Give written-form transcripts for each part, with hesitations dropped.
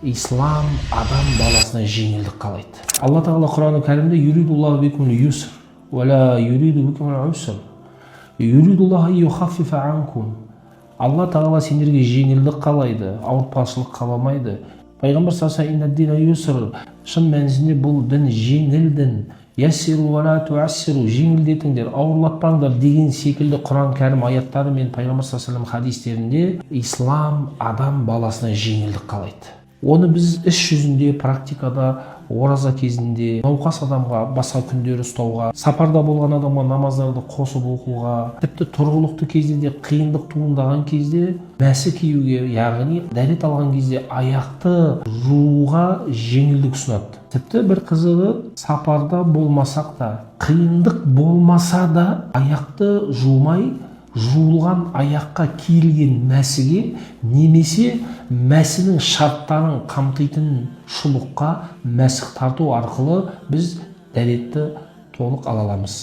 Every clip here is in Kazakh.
ислам адам баласына жеңілдік қалайды. Алла тағала Құран-ы Кәрімде юридуллаху бикумул юср ва ла юриду бикумул уср. Юридуллаху юхаффифа анкум. Алла тағала сендерге жеңілдік қалайды, ауыртпашылық қаламайды. Пайғамбар саллаллаху алейхи ва юср, шын мәнісінде бұл дін жеңіл дін. Яссиру ва ла туассиру, жеңілдетіңдер, ауырлатпаңдар деген секілді Құран кәрім аяттары мен Пайғамбар саллаллаху алейхи ва хадистерінде ислам адам баласына жеңілдік қалайды. Оны біз іс жүзінде, практикада, ораза кезінде, науқас адамға басқа күндері ұстауға, сапарда болған адамға намаздарды қосып оқуға, тіпті тұрғылықты кезде де қиындық туындаған кезде мәсі киюге, яғни дәрет алған кезде аяқты жууға жеңілдік ұсынады. Тіпті бір қызығы, сапарда болмасақ та, қиындық болмаса да аяқты жумай, жуылған аяққа киілген мәсіге немесе мәсінің шарттарын қамтитын шұлыққа мәсіх тарту арқылы біз дәретті толық ала аламыз.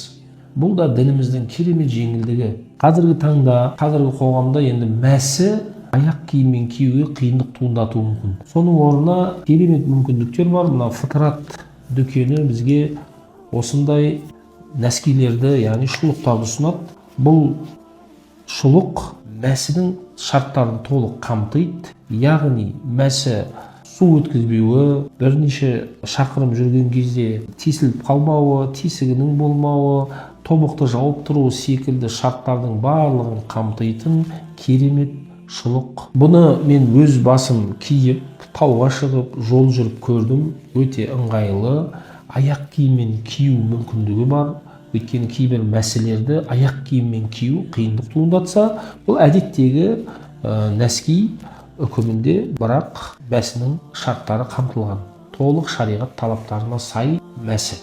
Бұл да дініміздің керемет жеңілдігі. Қазіргі таңда, қазіргі қоғамда енді мәсі аяқ киіммен киюге қиындық туындатуы мүмкін. Соның орнына керемет мүмкіндіктер бар. Мына Фытрат дүкені бізге осындай нәскилерді, яғни шұлықтарды ұсынады. Бұл шұлық мәсінің шарттарын толық қамтиды, яғни мәсі су өткізбеуі, бірнеше шақырым жүрген кезде тесіліп қалмауы, тесігінің болмауы, тобықты жауып тұруы секілді шарттардың барлығын қамтитын керемет шұлық. Бұны мен өз басым киіп, тауға шығып, жол жүріп көрдім. Өте ыңғайлы, аяқ киіммен кию мүмкіндігі бар. Өйткені кейбір мәселелерді аяқ киіммен кию қиындық туындатса, бұл әдеттегі нәски үкімінде, бірақ мәсінің шарттары қамтылған. Толық шариғат талаптарына сай мәсі.